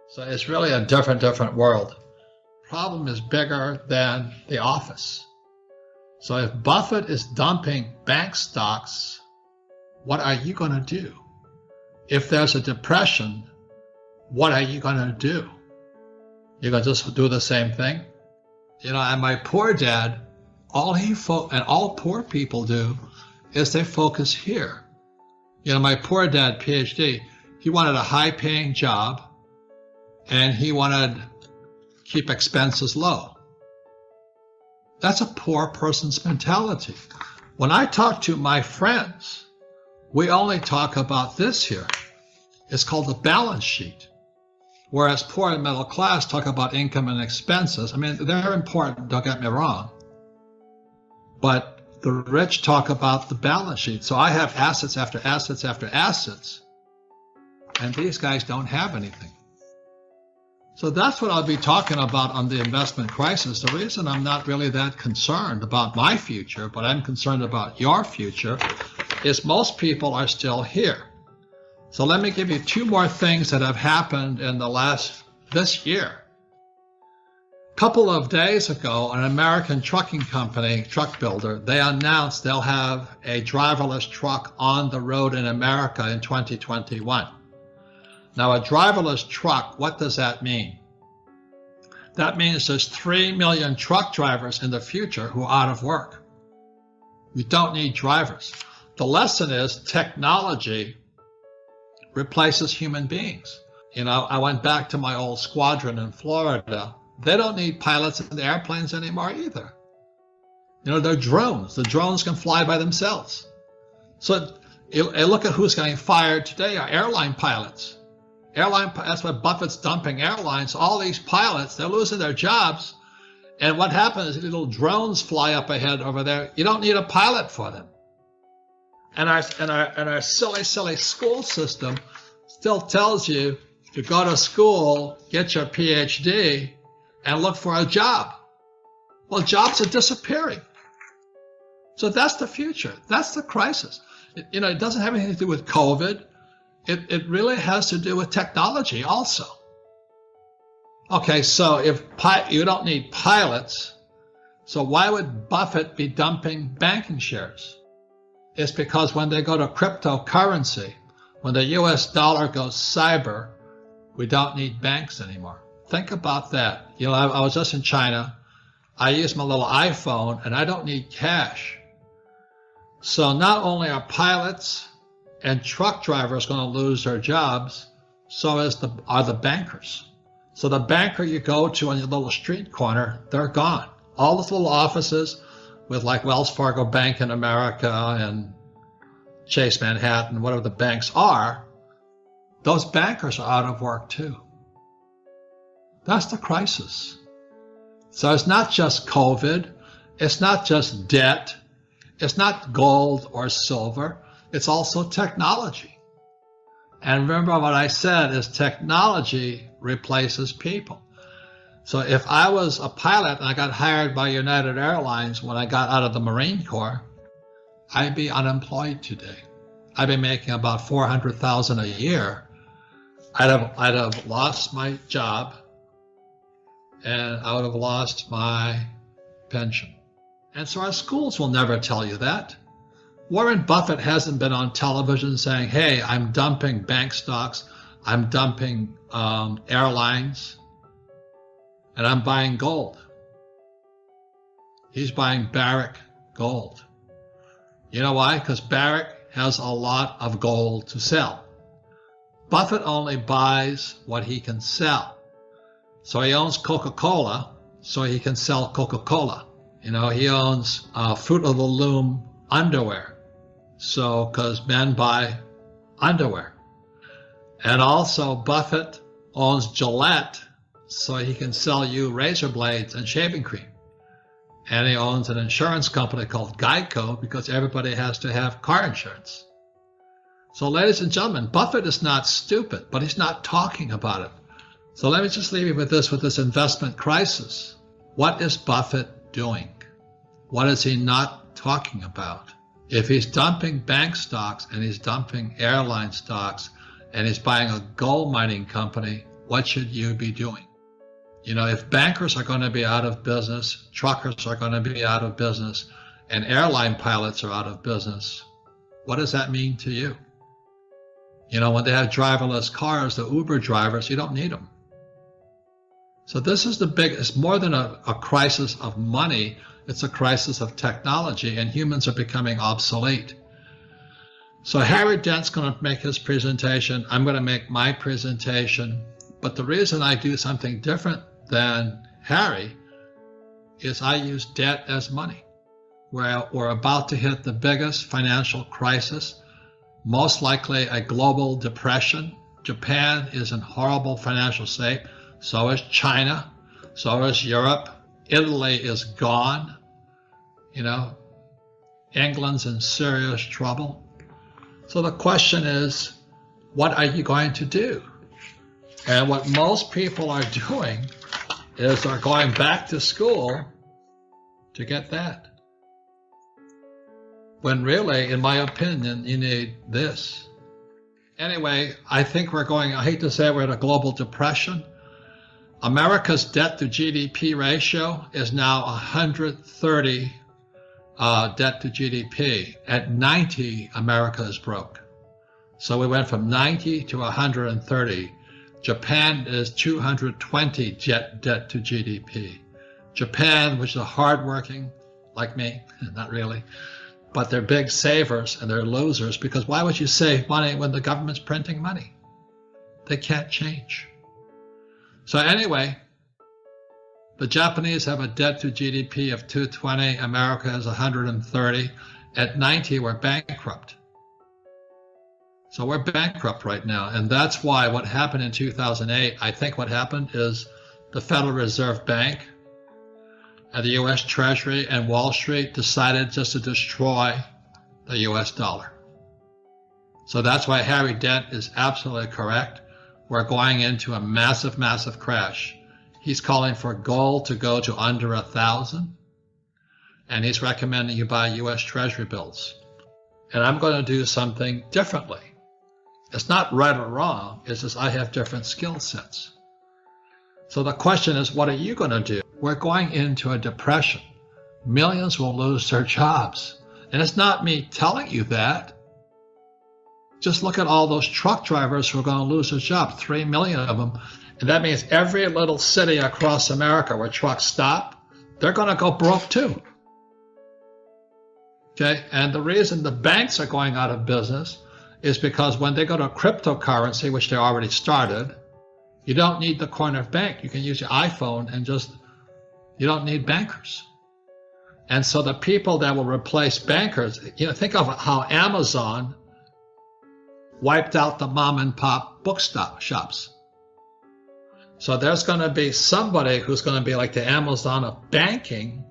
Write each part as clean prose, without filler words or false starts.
So it's really a different world. Problem is bigger than the office. So if Buffett is dumping bank stocks, what are you going to do? If there's a depression, what are you going to do? You're going to just do the same thing? And my poor dad, and all poor people do is they focus here. My poor dad, PhD, he wanted a high-paying job, and he wanted to keep expenses low. That's a poor person's mentality. When I talk to my friends, we only talk about this here. It's called the balance sheet. Whereas poor and middle class talk about income and expenses. I mean, they're important, don't get me wrong. But the rich talk about the balance sheet. So I have assets after assets after assets, and these guys don't have anything. So that's what I'll be talking about on the investment crisis. The reason I'm not really that concerned about my future, but I'm concerned about your future, is most people are still here. So let me give you two more things that have happened in this year. A couple of days ago, an American trucking company, truck builder, they announced they'll have a driverless truck on the road in America in 2021. Now, a driverless truck, what does that mean? That means there's 3 million truck drivers in the future who are out of work. You don't need drivers. The lesson is technology replaces human beings. I went back to my old squadron in Florida. They don't need pilots in the airplanes anymore either. They're drones. The drones can fly by themselves. So look at who's getting fired today are airline pilots. That's why Buffett's dumping airlines. All these pilots, they're losing their jobs. And what happens is little drones fly up ahead over there. You don't need a pilot for them. And our silly school system still tells you to go to school, get your PhD, and look for a job. Well, jobs are disappearing. So that's the future. That's the crisis. It doesn't have anything to do with COVID. It really has to do with technology also. Okay, so if you don't need pilots, so why would Buffett be dumping banking shares? It's because when they go to cryptocurrency, when the US dollar goes cyber, we don't need banks anymore. Think about that. I was just in China. I use my little iPhone, and I don't need cash. So not only are pilots and truck drivers going to lose their jobs, so are the bankers. So the banker you go to on your little street corner, they're gone. All those little offices with like Wells Fargo Bank in America and Chase Manhattan, whatever the banks are, those bankers are out of work too. That's the crisis. So it's not just COVID. It's not just debt. It's not gold or silver. It's also technology. And remember what I said is technology replaces people. So if I was a pilot and I got hired by United Airlines when I got out of the Marine Corps, I'd be unemployed today. I'd be making about $400,000 a year. I'd have lost my job, and I would have lost my pension. And so our schools will never tell you that. Warren Buffett hasn't been on television saying, hey, I'm dumping bank stocks, I'm dumping airlines, and I'm buying gold. He's buying Barrick gold. You know why? Because Barrick has a lot of gold to sell. Buffett only buys what he can sell. So he owns Coca-Cola, so he can sell Coca-Cola. He owns Fruit of the Loom underwear, so because men buy underwear. And also Buffett owns Gillette, so he can sell you razor blades and shaving cream. And he owns an insurance company called Geico because everybody has to have car insurance. So ladies and gentlemen, Buffett is not stupid, but he's not talking about it. So let me just leave you with this investment crisis. What is Buffett doing? What is he not talking about? If he's dumping bank stocks and he's dumping airline stocks and he's buying a gold mining company, what should you be doing? If bankers are going to be out of business, truckers are going to be out of business, and airline pilots are out of business, what does that mean to you? When they have driverless cars, the Uber drivers, you don't need them. So this is it's more than a crisis of money, it's a crisis of technology, and humans are becoming obsolete. So Harry Dent's going to make his presentation. I'm going to make my presentation. But the reason I do something different than Harry is I use debt as money. We're about to hit the biggest financial crisis, most likely a global depression. Japan is in horrible financial shape. So is China. So is Europe. Italy is gone. England's in serious trouble. So the question is, what are you going to do? And what most people are doing is they're going back to school to get that. When really, in my opinion, you need this. Anyway, I think I hate to say we're in a global depression. America's debt to GDP ratio is now 130 debt to GDP. At 90, America is broke. So we went from 90 to 130. Japan is 220 debt to GDP. Japan, which is hardworking, like me, not really, but they're big savers and they're losers, because why would you save money when the government's printing money? They can't change. So anyway, the Japanese have a debt to GDP of 220. America has 130. At 90, we're bankrupt. So we're bankrupt right now. And that's why what happened in 2008, I think what happened is the Federal Reserve Bank and the U.S. Treasury and Wall Street decided just to destroy the U.S. dollar. So that's why Harry Dent is absolutely correct. We're going into a massive, massive crash. He's calling for gold to go to under 1,000, and he's recommending you buy U.S. Treasury bills. And I'm going to do something differently. It's not right or wrong, it's just I have different skill sets. So the question is, what are you going to do? We're going into a depression. Millions will lose their jobs. And it's not me telling you that. Just look at all those truck drivers who are going to lose their job, 3 million of them. And that means every little city across America where trucks stop, they're going to go broke too. Okay, and the reason the banks are going out of business is because when they go to cryptocurrency, which they already started, you don't need the corner bank. You can use your iPhone and you don't need bankers. And so the people that will replace bankers, think of how Amazon wiped out the mom and pop shops. So there's going to be somebody who's going to be like the Amazon of banking,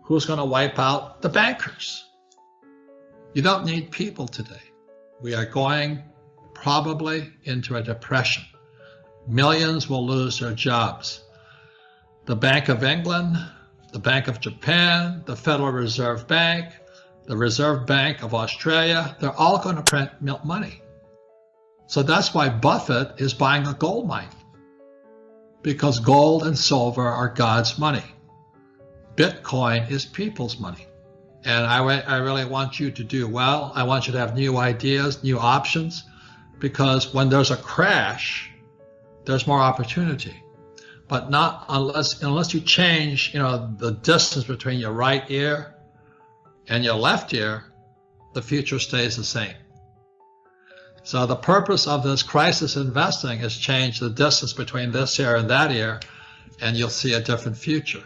who's going to wipe out the bankers. You don't need people today. We are going probably into a depression. Millions will lose their jobs. The Bank of England, the Bank of Japan, the Federal Reserve Bank, the Reserve Bank of Australia, they're all going to print money. So that's why Buffett is buying a gold mine, because gold and silver are God's money. Bitcoin is people's money. And I really want you to do well. I want you to have new ideas, new options, because when there's a crash, there's more opportunity. But not unless you change, the distance between your right ear and your left ear, the future stays the same. So the purpose of this crisis investing is change the distance between this ear and that ear, and you'll see a different future.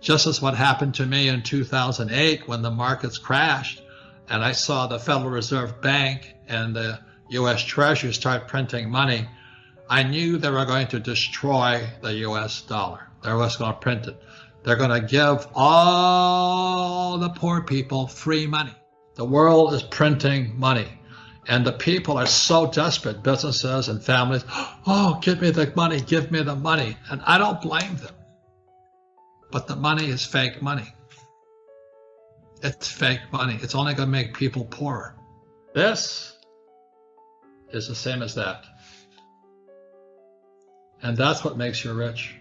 Just as what happened to me in 2008 when the markets crashed and I saw the Federal Reserve Bank and the U.S. Treasury start printing money, I knew they were going to destroy the U.S. dollar. They were going to print it. They're going to give all the poor people free money. The world is printing money. And the people are so desperate, businesses and families, oh, give me the money, give me the money. And I don't blame them. But the money is fake money. It's fake money. It's only going to make people poorer. This is the same as that. And that's what makes you rich.